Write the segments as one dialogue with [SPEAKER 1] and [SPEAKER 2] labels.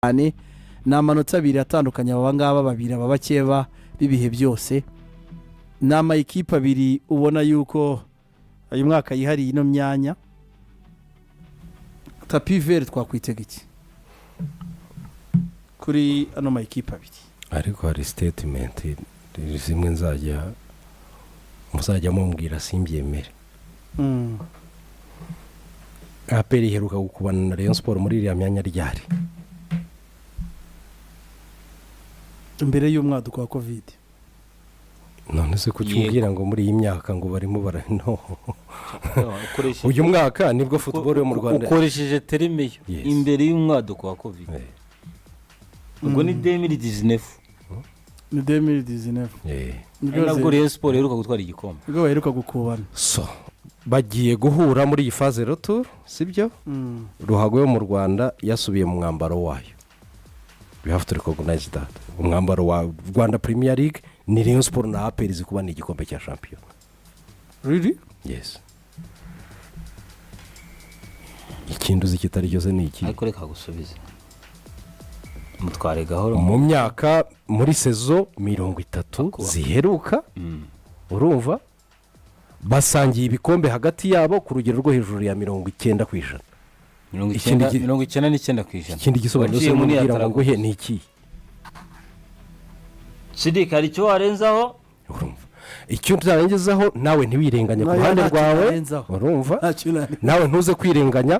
[SPEAKER 1] cyane ni amanota abiri atandukanye aba ngaba babiri aba bakeba b'ibihe byose ni amayikipe abiri ubona yuko uyu mwaka yihariye ino myanya. tapi veri twakwitega iki kuri ano mayikipe abiri?
[SPEAKER 2] ariko hari statement zimwe muzajya mumbwira simbyemere. APR iheruka gukubana na Rayon Sport muri iriya myanya ryari
[SPEAKER 1] imbere y'umwaduko wa covid.
[SPEAKER 2] none se kucyubwira ngo muri iyi myaka ngo barimo no uyu mwaka nibwo football yo mu Rwanda
[SPEAKER 3] ukoresheje terime imbere y'umwaduko wa covid. ubwo ni 2019
[SPEAKER 1] ni 2019
[SPEAKER 3] nabwo Rayon Sport iheruka gutwara igikombe,
[SPEAKER 1] ubwo baheruka gukubana.
[SPEAKER 2] so bagiye guhura muri iyi phase retour sibyo. Ruhago yo mu Rwanda yasubiye mu mwambaro wayo. We have to recognize that umwambaro wa Rwanda Premier League ni Rayon Sport na APR zikubana igikombe cya champion.
[SPEAKER 1] Really?
[SPEAKER 2] Yes. Ikintu zikitari cyose ni iki?
[SPEAKER 3] ariko reka gusubiza mutware gahoro
[SPEAKER 2] mu myaka muri sezo 30 ziheruka. Urumva basangiye ibikombe hagati yabo ku rugero rwo hejuru ya 90%.
[SPEAKER 3] 99%.
[SPEAKER 2] Ikindi gisobanuro cyo mubwira ngo he ni iki?
[SPEAKER 3] Sidika ari cyo warenzaho.
[SPEAKER 2] Urumva icyo tuzarengezaho nawe ntiwirenganya ku ruhande rwawe. Urumva nawe ntuze kwirenganya.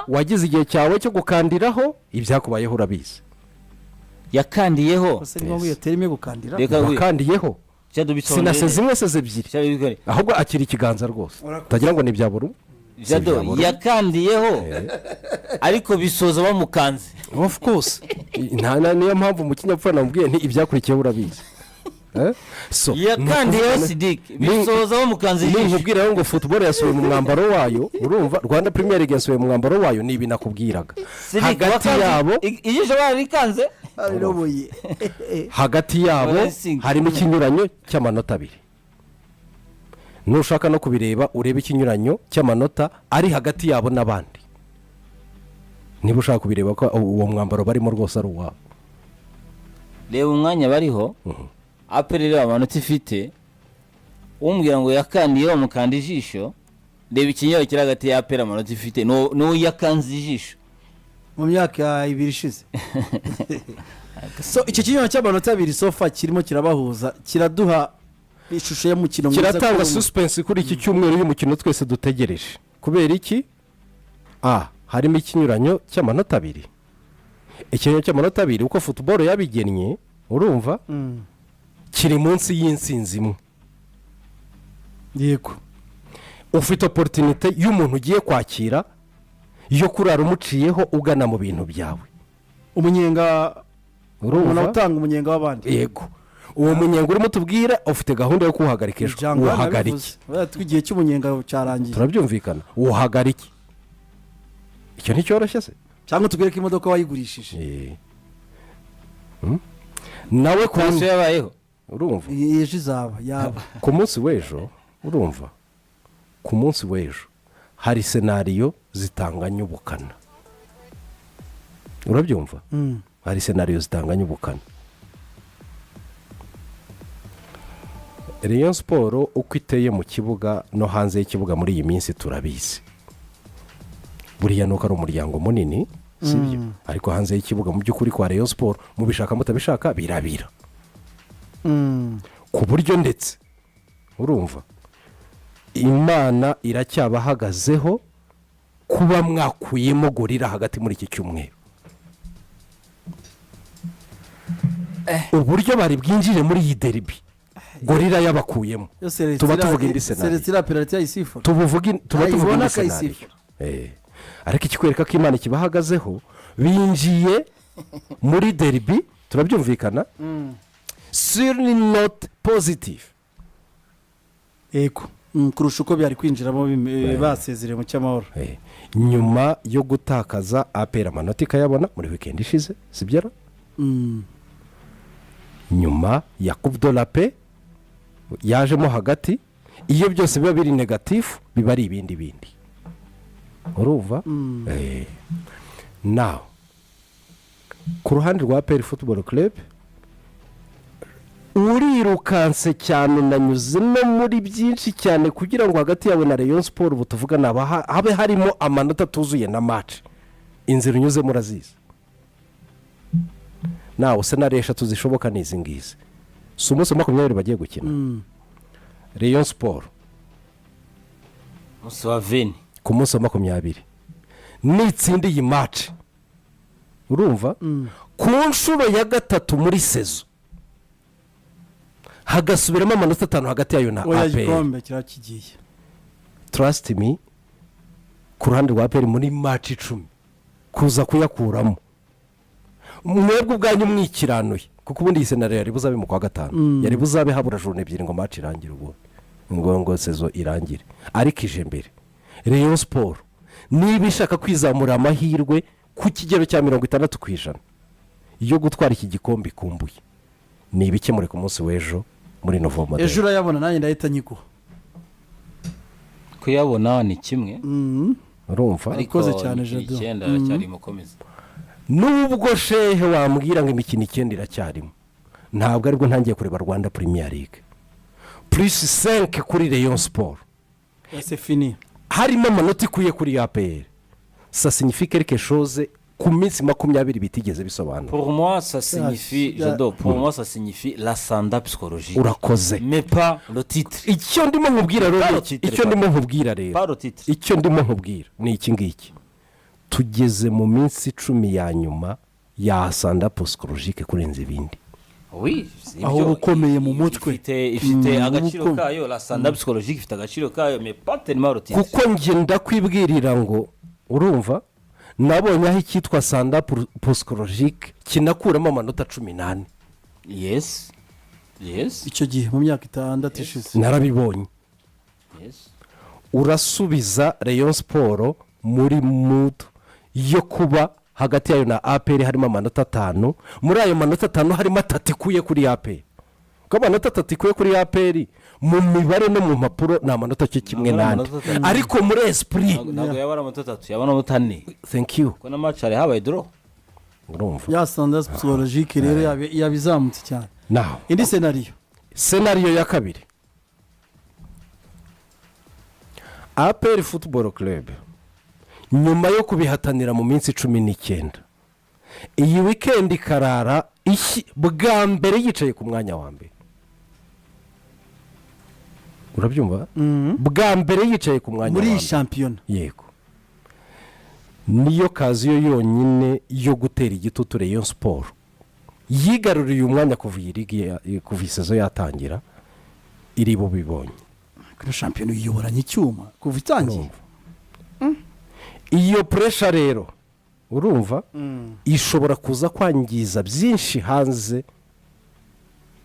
[SPEAKER 2] Wagize igihe cyawe cyo gukandiraho ibyakubayeho urabizi.
[SPEAKER 3] Yakandiyeho
[SPEAKER 2] yakandiyeho sinase zimwe se ebyiri ahubwo akiri ikiganza rwose utagira ngo ni byaburu
[SPEAKER 3] yakandiyeho ariko bisoza bamukanze.
[SPEAKER 2] Of course niyo mpamvu mu kinyapfura namubwiye nti ibyakurikiye urabizi. So
[SPEAKER 3] yakandiyeho Sidiki bisoza bamukanze.
[SPEAKER 2] Nkubwira ngo football yasubiye mu mwambaro wayo. Urumva Rwanda Premier League yasubiye mu mwambaro wayo nibi nakubwiraga. Hagati yabo
[SPEAKER 3] ijisho barikanze
[SPEAKER 2] hagati yabo harimo ikinyuranyo cy'amanota abiri. Nushaka no kubireba urebe ikinyuranyo cy'amanota ari hagati yabo n'abandi. Niba ushaka kubireba ko uwo mwambaro barimo rwose ari uwabo.
[SPEAKER 3] Reba umwanya bariho aperera amanota ifite umbwira ngo yakandiye umukanda ijisho. Reba ikinyuranyo kiri hagati ya apera amanota ifite no yakanze ijisho
[SPEAKER 1] mu myaka 2 ishize. So iki kinyuranyo cy'amanota abiri sofa kirimo kirabahuza kiraduha ishusho y'umukino mwiza.
[SPEAKER 2] Kiratanga suspense kuri iki cyumweru y'umukino twese dutegereje. Kubera iki? Harimo ikinyuranyo cy'amanota abiri. Ikinyuranyo cy'amanota abiri uko football yabigennye urumva kiri munsi y'insinzi imwe.
[SPEAKER 1] Yego
[SPEAKER 2] ufite opportunity y'umuntu ugiye kwakira yo kurara umuciyeho ugana mu bintu byawe.
[SPEAKER 1] Umunyenga urumva utanga umunyenga w'abandi.
[SPEAKER 2] Yego uwo munyenga urimo tubwira ufite gahunda yo kuhagarikisha. Uhagarike
[SPEAKER 1] twigiye cy'umunyenga cyarangiye
[SPEAKER 2] turabyumvikana. Uhagarike icyo ni cyoroshye se
[SPEAKER 1] cyangwa tubwire ko imodoka wayigurishije
[SPEAKER 2] nawe ku
[SPEAKER 3] munsi yabayeho.
[SPEAKER 2] Urumva
[SPEAKER 1] yeje izaba
[SPEAKER 2] ku munsi w'ejo. Urumva ku munsi w'ejo hari scenario zitanganya ubukana. Urabyumva hari scenario zitanganya ubukana. Rayon Sport uko iteye mu kibuga no hanze y'ikibuga muri iyi minsi turabizi. Buriya nuko ari umuryango munini sibyo ariko hanze y'ikibuga mu by'ukuri kwa Rayon Sport mu bishaka mutabishaka birabira. Ku buryo ndetse urumva Imana iracyabahagazeho kuba mwakuyemo gorira hagati muri iki cyumweru. Uburyo bari bwinjire muri iyi derby gorira yabakuyemo tuba tuvuga indi scenario. Tuba tuvuga indi scenario. Ariko ikikwereka ko Imana kibahagazeho binjiye muri derby turabyumvikana. Certainly not positive.
[SPEAKER 1] Ego kurusha uko byari kwinjiramo basezereye mu cyamahoro.
[SPEAKER 2] Nyuma yo gutakaza APR amanota ikayabona muri weekend ishize sibyara. Nyuma ya Coupe de la Paix yajemo hagati iyo byose biba biri negative biba ari ibindi. Urumva now ku ruhande rwa APR Football Club urirukanse cyane nanyuze no muri byinshi cyane kugira ngo hagati yawe na Rayon Sport ubu tuvugana habe harimo amanota tuzuye na match inzira unyuze murazizi nawe senari eshatu zishoboka n'izi ngizi si umunsi 20 bagiye gukina Rayon Sport
[SPEAKER 3] umunsi wa 20
[SPEAKER 2] ku munsi wa 20 n'itsindi iyi match urumva ku nshuro ya gatatu muri sezo hagasubiramo amanota 5 hagati yayo na APR trust me ku ruhande rwa APR muri match 10 kuza kuyakuramo mwebwe ubwanyu mwikiranuye kuko ubundi iyi senari yari buzabe mu kwa gatanu yari buzabe habura jone ebyiri ngo match irangire ubwo ngo sezo irangire ariko ije mbere Rayon Sport niba ishaka kwizamura amahirwe ku kigero cya 60% iyo gutwara iki gikombe ikumbuye ni ibikemure ku munsi w'ejo muri November
[SPEAKER 1] ejo urayabona nanjye ndahita nyiguha
[SPEAKER 3] kuyabona ni kimwe
[SPEAKER 2] urumva
[SPEAKER 1] arikoze cyane Jado
[SPEAKER 3] icyenda cyari mukomeza
[SPEAKER 2] nubwo shehe wambwira ngo imikino 9 iracyarimo ntabwo aribwo ntangiye kureba Rwanda Premier League plus 5 kuri Rayon Sport
[SPEAKER 1] c'est fini
[SPEAKER 2] harimo amanota ikuye kuri APR ça signifie quelque chose ku minsi 20 bitigeze bisobanura
[SPEAKER 3] pour moi ça signifie Jado pour moi ça signifie l'ascendant psychologique
[SPEAKER 2] urakoze
[SPEAKER 3] mais pas le titre
[SPEAKER 2] icyo ndimo nkubwira rero icyo ndimo nkubwira ni iki ngiki tugeze mu minsi 10 ya nyuma ya ascendant psychologique kurenza ibindi
[SPEAKER 3] oui
[SPEAKER 1] aho ukomeye mu mutwe
[SPEAKER 3] ifite agaciro kayo l'ascendant psychologique ifite agaciro kayo mais pas tellement le titre
[SPEAKER 2] kuko ngenda kwibwirira ngo urumva nabonye aho icyitwa ascendant psychologique kinakuramo amanota 18
[SPEAKER 3] yes
[SPEAKER 1] icyo gihe mu myaka 6 ishize
[SPEAKER 2] narabibonye urasubiza Rayon Sport muri mood yo kuba hagati yayo na APR harimo amanota 5 muri ayo manota 5 harimo 3 ikuye kuri APR ko amanota 3 ikuye kuri APR mu mibare no mu mpapuro na amanota cyo kimwe nande ariko muri esprit
[SPEAKER 3] ntabwo yabara amanota 3 yabana amanota 4
[SPEAKER 2] thank you
[SPEAKER 3] ko na match ari habaye draw
[SPEAKER 2] urumva
[SPEAKER 1] ya standard psychologique rero yabizamutse cyane
[SPEAKER 2] now
[SPEAKER 1] indi scenario
[SPEAKER 2] ya kabiri APR Football Club nyuma yo kubihatanira mu minsi 19 iyi weekend karara bwa mbere yicaye ku mwanya wa mbere urabyumva bwa mbere yicaye ku mwanya
[SPEAKER 1] muri champion
[SPEAKER 2] yego niyo kazi yo yonyine yo gutera igitutu Rayon Sport yigaruriye umwanya kuva iyi ligi kuva isezo yatangira iri bo bibonye
[SPEAKER 1] kuri champion yiyoboranye icyuma kuva itangiye
[SPEAKER 2] iyo pressure rero urumva ishobora kuza kwangiza byinshi hanze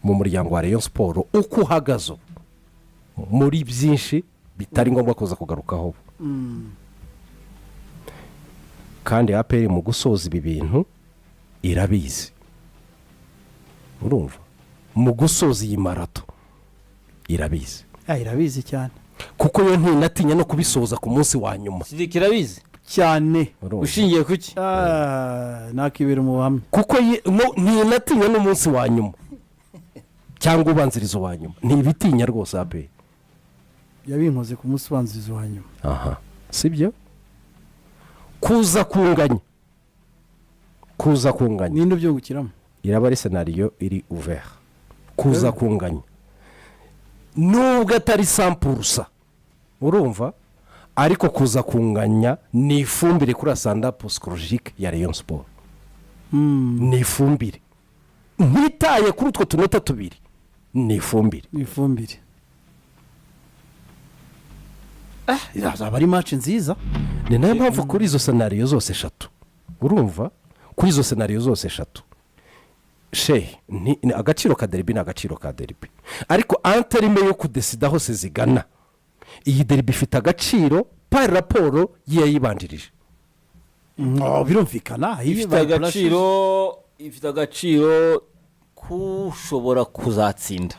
[SPEAKER 2] mu muryango wa Rayon Sport uko uhagaze muri byinshi bitari ngombwa kuza kugarukaho kandi APR mu gusoza ibi bintu irabizi urumva mu gusoza iyi marato irabizi
[SPEAKER 1] irabizi cyane
[SPEAKER 2] kuko yo ntinatinya no kubisoza ku munsi wa nyuma
[SPEAKER 3] kirabizi
[SPEAKER 1] cyane
[SPEAKER 3] ushingiye kuki
[SPEAKER 1] nakibera mu hamwe
[SPEAKER 2] kuko ntinatinya n'umunsi wa nyuma cyangwa ubanzirizo wa nyuma ntibitinya rwose APR
[SPEAKER 1] yabinkoze ku munsi ubanzirizo wa nyuma
[SPEAKER 2] aha sibyo kuza kunganya
[SPEAKER 1] ninde byo gukiramo
[SPEAKER 2] iraba ari scenario iri ouvert kuza kunganya nubwo atari 100% urumva ariko kuza kunganya ni ifumbire kuri ascendant psychologique ya Rayon Sport ni ifumbire ntitaye kuri utwo tunota tubiri ni ifumbire
[SPEAKER 1] izaba ari match nziza
[SPEAKER 2] ni nayo mpamvu kuri izo scenario zose 3 urumva kuri izo scenario zose 3 ni agaciro ka derby na agaciro ka derby ariko antarime yo kudesida hose zigana iyi derby ifite agaciro par rapport yibanjirije
[SPEAKER 1] birumvikana
[SPEAKER 3] ifite agaciro kushobora kuzatsinda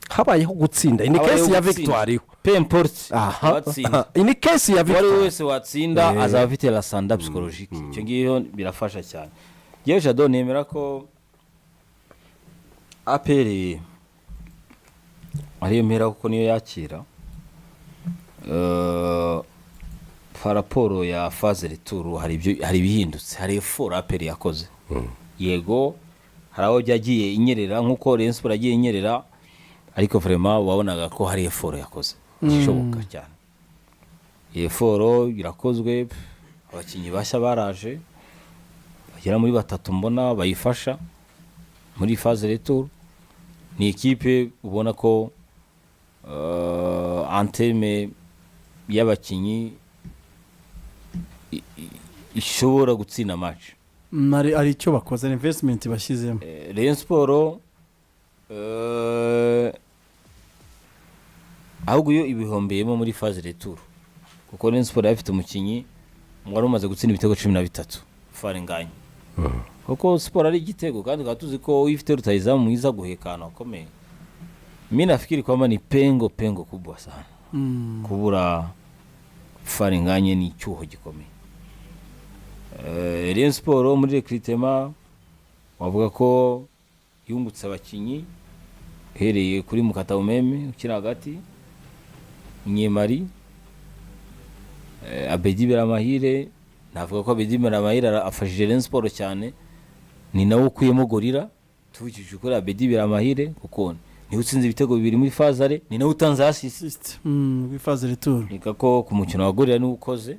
[SPEAKER 2] habayeho gutsinda in case ya victoire
[SPEAKER 3] peu importe
[SPEAKER 2] watsinda in case ya victoire
[SPEAKER 3] wese watsinda azaba afite la sanda psychologique icyo ngiyo birafasha cyane yewe jado nemera ko aperi ariyo mpera kuko niyo yakira paraporo ya faze returu hari ibihindutse, hari effort aperi yakoze. Yego hari aho byagiye inyerera nk'uko Rayon Sport yagiye inyerera, ariko vraiment wabonaga ko hari effort yakoze ishoboka cyane. Effort irakozwe, abakinnyi bashya baraje bagera muri 3 mbona bayifasha muri faze returu. Ni ekipe ubona ko anteme y'abakinnyi ishobora gutsinda match.
[SPEAKER 1] Ari icyo bakoze investment bashyizemo.
[SPEAKER 3] Rayon Sport ahubwo yo ibihombeyemo muri phase retour, kuko Rayon Sport yafite umukinnyi mwari umaze gutsinda ibitego 13 farenganye. Kuko Sport ari igitego kandi gatuzi ko uyifite rutayizamu mwiza guhekana akomeye. Mimi nafikiri kwamba ni pengo kubwa sana. Kubura farenganye ni cyuho gikomeye. Rayon Sport muri recruitment wavuga ko yungutse abakinnyi hereye kuri Mukata Umeme ukira hagati, Nyemari, Abedi Beramahire. Navuga ko Abedi Beramahire afashije Rayon Sport cyane, ni nawe ukuyemo gorira tubikije kuri Abedi Beramahire kuko ni utsinze ibitego 2 muri fazare, ni nawe utanze assist
[SPEAKER 1] muri faze retour.
[SPEAKER 3] Nika ko ku mukino wa gorira ni ukoze,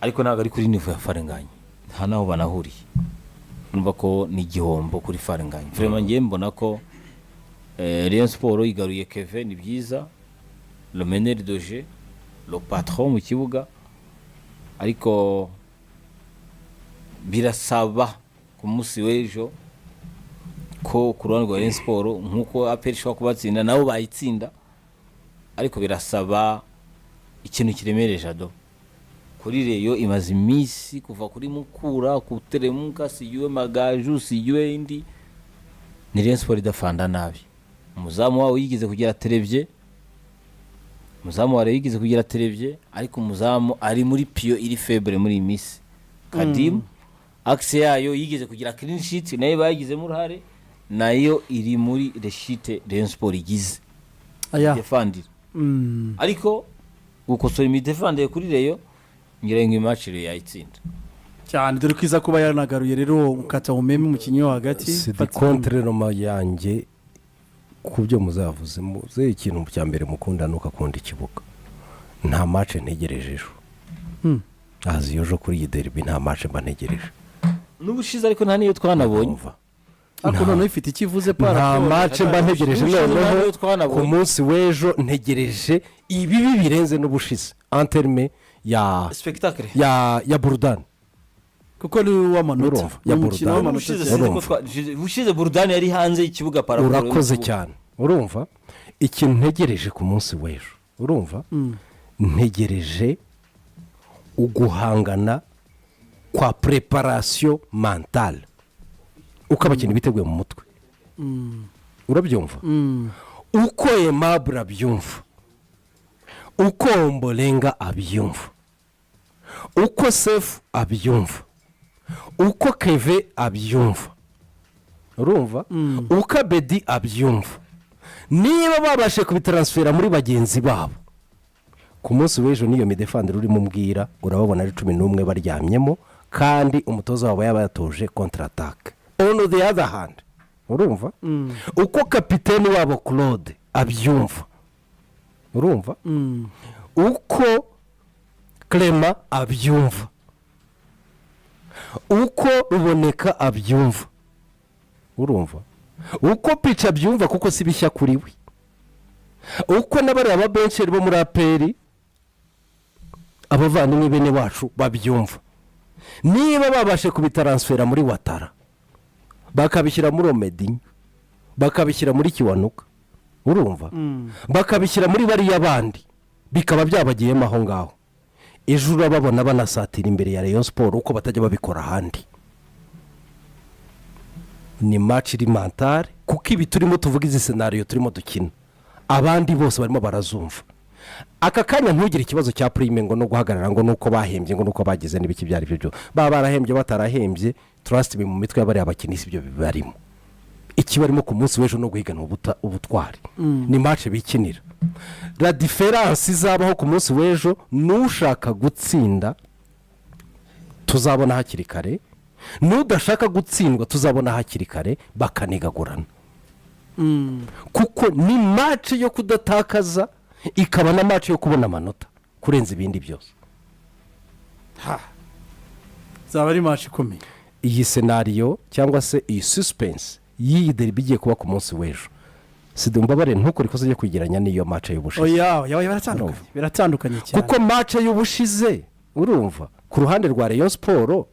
[SPEAKER 3] ariko ntago ari kuri niveau ya farenganye, nta naho banahuriye. Numva ko ni gihombo kuri farenganye. Vraiment ngiye mbona ko Rayon Sport igaruye Kevin ni byiza, le meneur de jeu, le patron mu kibuga, ariko birasaba ku munsi w'ejo ko ku ruhande rwa Rayon Sport nkuko aperi ishobora kubatsinda nabo bayitsinda, ariko birasaba ikintu kiremereje ado kuri Rayon. Imaze iminsi kuva kuri Mukura kuteremuka, siyuwe Magaju, siyuwe indi, ni Rayon Sport idafanda nabi. Umuzamu wawe yigeze kugira televiziyo, ariko umuzamu ari muri pio iri faible muri iyi minsi. Kadim axe yayo yigeze kugira clean sheet, nayo bayigizemo uruhare, nayo iri muri reshite Rayon Sport igize defendira. Ariko gukosora imidefendire kuri Rayon ngira ngo match Rayon yayitsinda
[SPEAKER 1] cyane, dore kwiza kuba yanagaruye rero Mukata Umeme umukinnyi wa hagati.
[SPEAKER 2] C'est contre Roma yanjye kubyo muzavuze muze ikintu cya mbere mukunda nuka akunda ikibuga. Nta match ntegereje ejo. Azi yojo kuri iyi derby nta match mba ntegereje.
[SPEAKER 3] N'ubushize ariko nta niyo twanabonye.
[SPEAKER 1] Ariko none ifite ikivuze para.
[SPEAKER 2] Nta match mba ntegereje noneho ku munsi w'ejo ntegereje ibibi birenze n'ubushize. Anterme ya
[SPEAKER 3] spectacle
[SPEAKER 2] ya Burdan.
[SPEAKER 1] Kuko ni w'amanota
[SPEAKER 2] ya Burdan.
[SPEAKER 3] Bushize Burdan yari hanze ikibuga para.
[SPEAKER 2] Urakoze cyane. Urumva ikintu ntegereje ku munsi w'ejo. Urumva ntegereje uguhangana kwa preparation mentale uko abakinnyi biteguye mu mutwe. Urabyumva uko Aimable abyumva, uko Ombolenga abyumva, uko Sefu abyumva, uko Keve abyumva. Urumva uko Abedi abyumva. Niba babashe kubitransfera muri bagenzi babo ku munsi w'ejo, niyo midefendere urimo mbwira urababona ari 11 baryamyemo, kandi umutoza wabo yabatoje contre attaque. On the other hand, urumva uko kapiteni wabo Claude abyumva, urumva uko Clement abyumva, uko Ruboneka abyumva, urumva uko Picha abyumva kuko si bishya kuri we, uko n'abari ababencheri bo muri aperi abavandimwe bene wacu babyumva. Niba babashe kubitransfera muri Watara, bakabishyira muri Omedi, bakabishyira muri Kiwanuka, urumva bakabishyira muri bari yabandi, bikaba byabagiyemo aho ngaho, ejo urababona banasatira imbere ya Rayon Sport uko batajya babikora handi. Ni match iri mentale, kuko ibi turimo tuvuga izi scenario turimo dukina abandi bose barimo barazumva. aka kanya ntugire ikibazo cya prime ngo no guhagarara ngo nuko bahembye ngo nuko bagize n'ibiki byari byo baba barahembye batarahembye trust mu mitwe y'abari abakinisi ibyo bibarimo ikibarimo ku munsi w'ejo no guhigana ubutwari ni match bikinira la difference izabaho ku munsi w'ejo nushaka gutsinda tuzabona hakiri kare n'udashaka gutsindwa tuzabona hakiri kare bakanigagurana kuko ni match yo kudatakaza ikaba na match yo kubona amanota kurenza ibindi byose
[SPEAKER 1] zaba ari match ikomeye.
[SPEAKER 2] iyi scenario cyangwa se iyi suspense y'iyi derby igiye kuba ku munsi w'ejo Mbabare ntukore ikosa ryo kwigeranya n'iyo match y'ubushize.
[SPEAKER 1] Oya biratandukanye cyane
[SPEAKER 2] kuko match y'ubushize urumva ku ruhande rwa Rayon Sport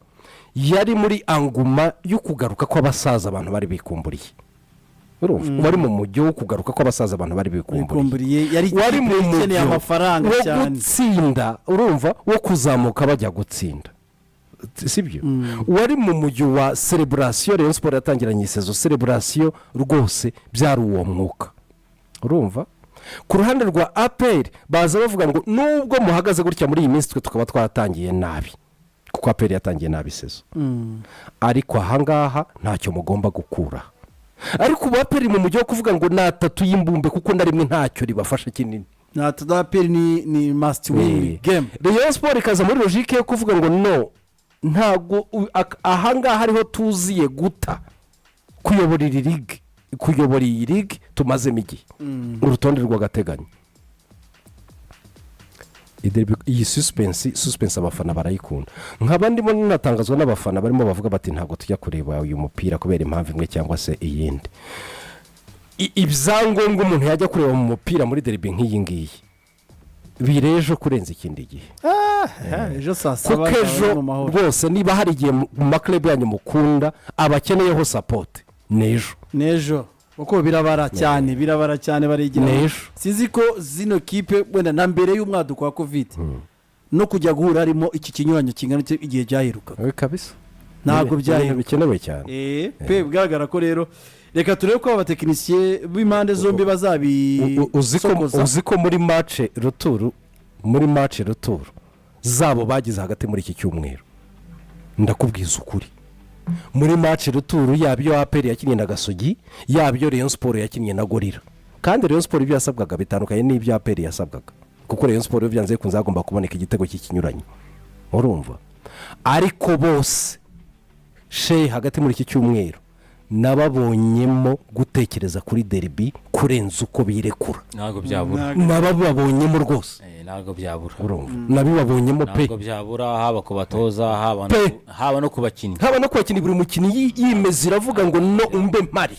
[SPEAKER 2] yari muri anguma yo kugaruka kw'abasaza abantu bari bikumburiye urumva wari mu mujyo wo kugaruka kw'abasaza abantu bari bikumburiye
[SPEAKER 1] yari mu mujyo amafaranga cyane
[SPEAKER 2] wo gutsinda urumva wo kuzamuka bajya gutsinda sibyo wari mu mujyo wa celebration Rayon Sport yatangiranye isezo celebration rwose byari uwo mwuka urumva ku ruhande rwa APR baza bavuga ngo nubwo muhagaze gutya muri iyi minsi twe tukaba twaratangiye nabi kuko APR yatangiye nabi isezo ariko ahangaha ntacyo mugomba gukura ariko APR mu mujyo wo kuvuga ngo natatu y'imbumbe kuko ndarimwe ntacyo ribafasha kinini
[SPEAKER 1] natatu APR ni must win game.
[SPEAKER 2] Rayon Sport ikaza muri logique yo kuvuga ngo no ntago ahangaha hariho tuziye guta kuyobora iyi ligue tumazemo igihe urutonde rw'agateganyo iyi suspense abafana barayikunda nkaba ndimo natangazwa n'abafana barimo bavuga bati ntabwo tujya kureba uyu mupira kubera impamvu imwe cyangwa se iyindi ibyangombwa umuntu yajya kureba mu mupira muri derby nk'iyi ngiyi birejo kurenza ikindi gihe
[SPEAKER 1] ejo saa saba
[SPEAKER 2] kuko ejo rwose niba hari igihe mu maklebe yanyu mukunda abakeneyeho support nejo
[SPEAKER 1] kuko birabara cyane barigira sinzi ko zino kipe wenda na mbere y'umwaduko wa covid no kujya guhura harimo iki kinyuranyo kingana igihe byaheruka
[SPEAKER 2] kabisa
[SPEAKER 1] ntabwo
[SPEAKER 2] bikenewe cyane
[SPEAKER 1] pe bigaragara ko rero reka turebe ko abatekinisiye b'impande zombi
[SPEAKER 2] uzi ko muri match retour zabo bagize hagati muri iki cyumweru ndakubwiza ukuri muri match retour yabyo APR yakinnye na Gasogi yabyo Rayon Sport yakinnye na Gorira kandi Rayon Sport ibyo yasabwaga bitandukanye n'ibyo APR yasabwaga kuko Rayon Sport byanze kunzagomba kuboneka igitego cy'ikinyuranyo urumva ariko bose hagati muri iki cyumweru nababonyemo gutekereza kuri derby kurenza uko birekura
[SPEAKER 3] ntago byabura
[SPEAKER 2] nababonyemo rwose
[SPEAKER 3] ntago byabura
[SPEAKER 2] urumva nabibabonyemo pe
[SPEAKER 3] ntago byabura haba ku batoza haba no kubakinnyi
[SPEAKER 2] buri mukinnyi yimeze iravuga ngo no umbe mpari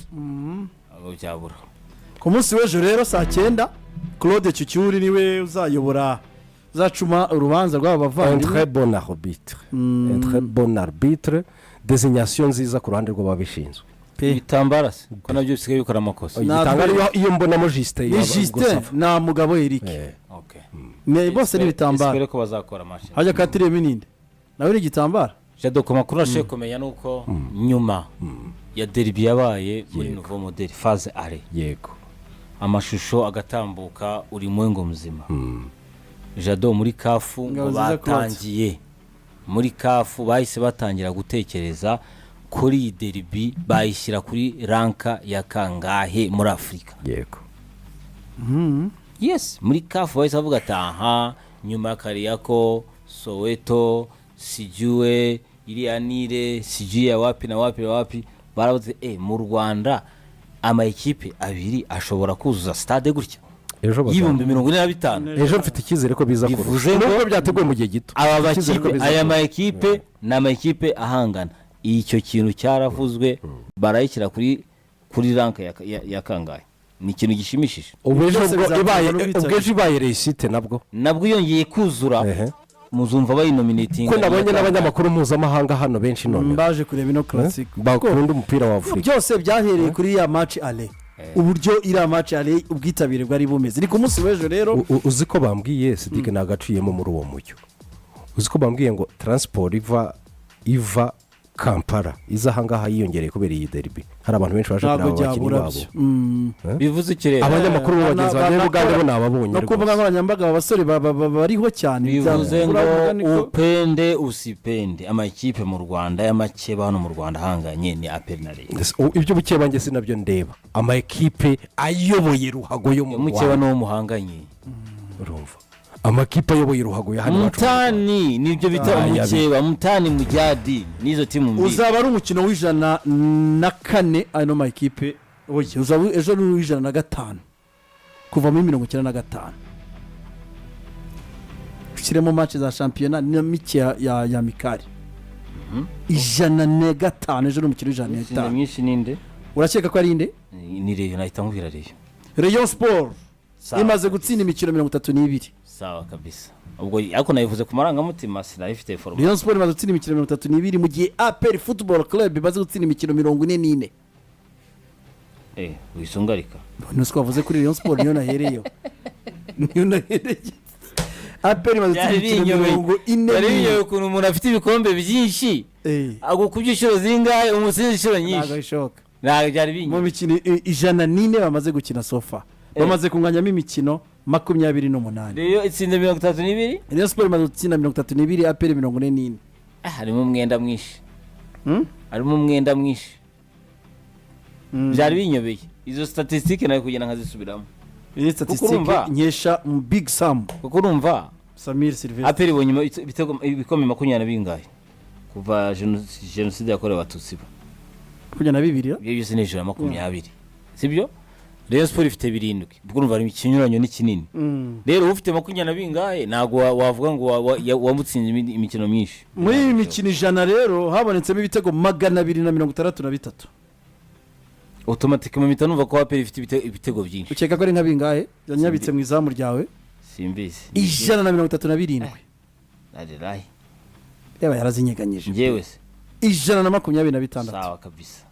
[SPEAKER 3] ntago byabura
[SPEAKER 1] ku munsi w'ejo rero saa 9 Claude Cyucyuri niwe uzayobora uzacuma urubanza rw'aba bavandimwe
[SPEAKER 2] très bon arbitre designation nziza ku ruhande rw'ababishinzwe
[SPEAKER 3] ibitambara ko nabyo bisigaye bikora amakosa
[SPEAKER 2] igitangara iyo mbonamo Justin
[SPEAKER 1] na mugabo Eric bose n'ibitambara
[SPEAKER 3] espere ko bazakora mashini
[SPEAKER 1] hajya katire mininde nawe ni igitambara
[SPEAKER 3] jado ko makuru ashe kumenya nuko nyuma ya derby yabaye muri nouveau model phase are
[SPEAKER 2] yego
[SPEAKER 3] amashusho agatambuka uri mwengo muzima jado muri kafu batangiye muri kafu bahise batangira gutekereza kuri derby bayishyira kuri ranka ya kangahe muri Afrika
[SPEAKER 2] yego
[SPEAKER 3] yes muri kafu bahise bavuga ati aha nyuma Kariyako Soweto Sijue Irianire Sijue wapi na wapi baravuze mu Rwanda ama ekipe abiri ashobora kuzuza stade gutya y'ibihumbi 45
[SPEAKER 2] ejo mfite ikizere ko biza
[SPEAKER 3] kuruza
[SPEAKER 2] nubwo byateguwe mu gihe gito
[SPEAKER 3] aba bakipe aya ma ekipe n'ama ekipe ahangana icyo kintu cyaravuzwe barayishyira kuri ranka ya kangahe ni ikintu gishimishije
[SPEAKER 2] ubwo ibaye resite nabwo
[SPEAKER 3] yongeye kuzura muzumva bayinominating
[SPEAKER 2] ko nabonye n'abanyamakuru mpuzamahanga hano benshi none
[SPEAKER 1] baje kureba ino classic
[SPEAKER 2] bakunda umupira wa Afrika
[SPEAKER 1] byose byahereye kuri ya match ale uburyo iriya match ale ubwitabire bwari bumeze ni ku munsi w'ejo rero
[SPEAKER 2] uzi ko bambwiye Sidike nagaciyemo muri uwo mujyo uzi ko bambwiye ngo transport iva kampala iza ahangaha yiyongereye kubera iyi derby hari abantu benshi baje kureba abakinnyi babo
[SPEAKER 3] bivuze ikirere
[SPEAKER 2] abanyamakuru bagenzi banjye b'ubugande bo nababonye
[SPEAKER 1] no kuvuga nkoranyambaga abasore bariho cyane
[SPEAKER 3] bivuze ngo upende usipende amakipe mu Rwanda y'amakeba hano mu Rwanda ahanganye ni APR na Rayon
[SPEAKER 2] ibyo bukeba njye sinabyo ndeba amakipe ayoboye ruhago yo mu
[SPEAKER 3] mukeba no muhanganye
[SPEAKER 2] urumva amakipe ayoboye ruhago ya hano
[SPEAKER 3] mutani nibyo bita umukeba mutani mujyadi nizo timu mbiri
[SPEAKER 1] uzaba ari umukino w'ijana na kane ano makipe uzaba ejo ni w'ijana na gatanu kuva muri 95 ushyiremo match za shampiyona na mike ya mikari ijana na gatanu ejo ni umukino w'ijana na gatanu
[SPEAKER 3] myinshi ninde
[SPEAKER 1] urakeka ko ari inde
[SPEAKER 3] ni Rayon nahita nkubwira
[SPEAKER 1] Rayon Sport imaze gutsinda imikino 32
[SPEAKER 3] sawa kabisa ubwo ariko nayivuze ku marangamutima sinayifite forma
[SPEAKER 1] Rayon Sport imaze gutsinda imikino 32 mu gihe APR Football Club imaze gutsinda imikino 44
[SPEAKER 3] wisungarika
[SPEAKER 1] none twavuze kuri Rayon Sport niyo nahereyo APR imaze gutsinda imikino 44
[SPEAKER 3] ukuntu umuntu afite ibikombe byinshi agukubye inshuro zingahe umusinzi inshuro nyinshi
[SPEAKER 1] ntabwo bishoboka
[SPEAKER 3] ntabwo byari binyo
[SPEAKER 1] mu mikino 104 bamaze gukina sofa bamaze kunganyamo imikino 28
[SPEAKER 3] Rayon itsinda 32
[SPEAKER 1] Rayon Sport imaze gutsinda 32 APR 44
[SPEAKER 3] harimo umwenda mwinshi harimo umwenda mwinshi byari binyobeye izo statistique nayo kugenda nkazisubiramo
[SPEAKER 1] iyi statistique nkesha Big Sam
[SPEAKER 3] kuko urumva
[SPEAKER 1] Samir Sylvestre
[SPEAKER 3] APR ibonye ibitego ibikombe 20 bingahe kuva genocide yakorewe abatutsi
[SPEAKER 1] kujya na 2
[SPEAKER 3] ibyo byose ni ijana 20 sibyo Rayon Sport ifite 7 ubwo urumva ari ikinyuranyo ni kinini rero ufite 20 bingahe nago wavuga ngo wamutsinze imikino myinshi
[SPEAKER 1] muri imikino ijana rero habonetsemo ibitego 263
[SPEAKER 3] automatique mu mitano uva ko APR ifite ibitego byinshi
[SPEAKER 1] ukeka ko ari nka bingahe yanyabitse mu izamu ryawe
[SPEAKER 3] simbizi
[SPEAKER 1] 137
[SPEAKER 3] adelaye
[SPEAKER 1] yaba yarazinyeganyije
[SPEAKER 3] ngewe se
[SPEAKER 1] 126
[SPEAKER 3] sawa kabisa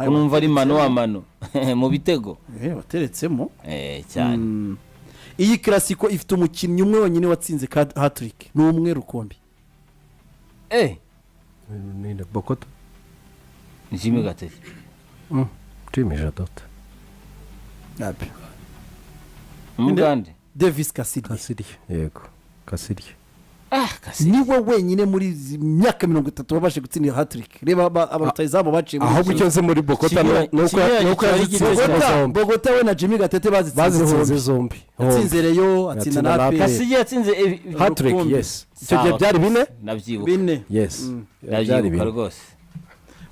[SPEAKER 3] kunumva ari mano wa mano mu bitego
[SPEAKER 1] wateretsemo
[SPEAKER 3] cyane
[SPEAKER 1] iyi classico ifite umukinnyi umwe wenyine watsinze hat-trick ni umwe rukombi
[SPEAKER 2] ni Bokota
[SPEAKER 3] Jimmy Gatete
[SPEAKER 2] Jimmy Jadot
[SPEAKER 3] Mugande
[SPEAKER 1] Davis Kasiri
[SPEAKER 2] yego Kasiri
[SPEAKER 1] niwe wenyine muri myaka 30 babashe gutsinda hat-trick reba abarutayizamu baciye
[SPEAKER 2] ahubwo icyo nze muri Bokota nuko
[SPEAKER 1] Bogota we na Jimmy Gatete
[SPEAKER 2] bazitsinze zombi
[SPEAKER 1] atsinze Rayon atsinda na APR
[SPEAKER 3] Kasiri yatsinze
[SPEAKER 2] hat-trick yes icyo gihe byari bine
[SPEAKER 3] nabyibuka
[SPEAKER 2] yes
[SPEAKER 3] byari bine rwose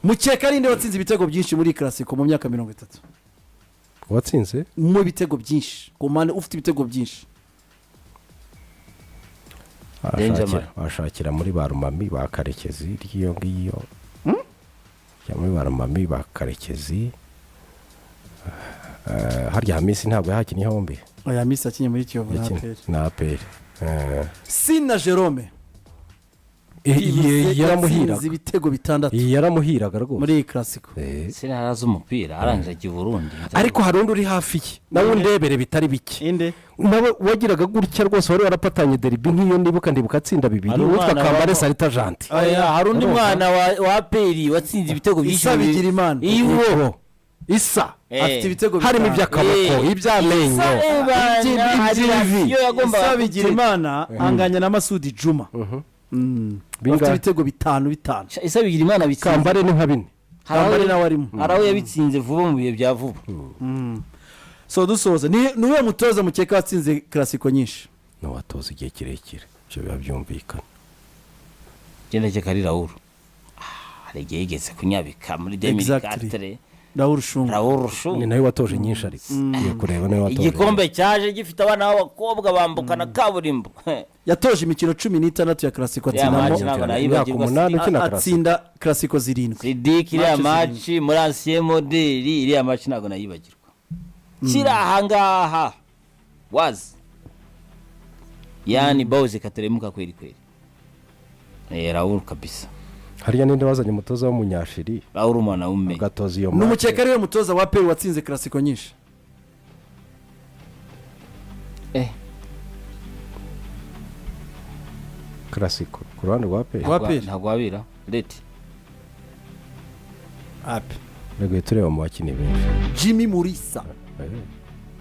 [SPEAKER 1] mukeka rinde watsinze ibitego byinshi muri classico mu myaka 30
[SPEAKER 2] watsinze
[SPEAKER 1] mu bitego byinshi komande ufite ibitego byinshi
[SPEAKER 2] bashakira muri ba Rumami ba Karekezi ry'iyo ngiyo muri ba Rumami ba Karekezi harya Hamisi ntabwo yahakinnye hombi
[SPEAKER 1] oya Hamisi akinye muri Kiyovu
[SPEAKER 2] na APR
[SPEAKER 1] Sina Jerome
[SPEAKER 2] yaramuhiraga
[SPEAKER 1] ibitego 6
[SPEAKER 2] yaramuhiraga rwose
[SPEAKER 1] muri classico
[SPEAKER 3] Sina haraza umupira arangije ajya Burundi
[SPEAKER 2] ariko harundi uri hafi ye nawe ndebere bitari bike
[SPEAKER 1] inde
[SPEAKER 2] nawe wagiraga gutya rwose wari warapatanye derby nk'iyo ndibuka atsinda 2 witwa Kambare Salita Janti
[SPEAKER 3] harundi mwana wa APR watsinze ibitego byinshi
[SPEAKER 1] Isabigira Imana
[SPEAKER 2] iwo Isa
[SPEAKER 1] afite ibitego
[SPEAKER 2] harimo iby'akaboko iby'amenyo
[SPEAKER 3] iyo yagomba
[SPEAKER 1] Isabigira Imana anganya na Masudi Juma bafite ibitego 5
[SPEAKER 3] Isabigira Imana bitsinze
[SPEAKER 2] Kambare ni nka 4
[SPEAKER 1] Kambare nawe arimo
[SPEAKER 3] araho yabitsinze vuba mu bihe bya vuba
[SPEAKER 1] so dusoza niwe mutoza mukeka watsinze classico nyinshi
[SPEAKER 2] no watoza igihe kirekire cyo biba byumvikana
[SPEAKER 3] genda cyo kari Raul arege yigeze kunyabika muri 2004
[SPEAKER 1] Raul Shungu
[SPEAKER 2] ni nawe watoje nyinshi ariko kureba nawe watoje
[SPEAKER 3] igikombe cyaje gifite abana b'abakobwa bambukana kaburimbo
[SPEAKER 1] yatoje imikino 16 ya classico atsinda classico 7
[SPEAKER 3] Sidik iriya match muri ancien model iriya match ntago nayibagirwa kirahangaha wazi yani bawuze kateremuka kweli Raul kabisa
[SPEAKER 2] hariya ninde wazanye umutoza w'umunyashiri
[SPEAKER 3] Raul mwana umme
[SPEAKER 2] gatoza iyo
[SPEAKER 1] n'umukeka rero mutoza wa APR watsinze classico nyinshi
[SPEAKER 2] classico ku ruhande rwa APR
[SPEAKER 3] ntabwo wabira leti
[SPEAKER 1] ape
[SPEAKER 2] rego tureba mu bakinnyi benshi
[SPEAKER 1] Jimmy Murisa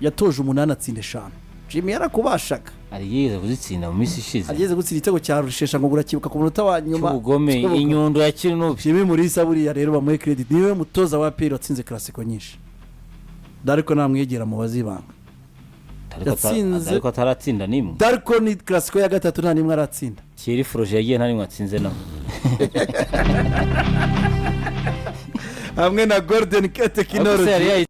[SPEAKER 1] yatoje 8 atsinda 5 Jimmy yarakubashaga
[SPEAKER 3] arigeze kuzitsinda mu minsi ishize
[SPEAKER 1] ageze gutsinda igitego cya rushesha ngo burakibuka ku munota wa nyuma
[SPEAKER 3] ubugome inyundo ya Kinubi
[SPEAKER 1] Jimmy Murisa buriya rero bamuhe credit niwe mutoza wa APR watsinze classico nyinshi dariko namwegera mu bazibanga
[SPEAKER 3] ariko ataratsinda nimwe
[SPEAKER 1] dariko ni classico ya gatatu nta nimwe aratsinda
[SPEAKER 3] Thierry Froger yagiye nta nimwe atsinze nawe
[SPEAKER 1] hamwe na Golden Kate Technology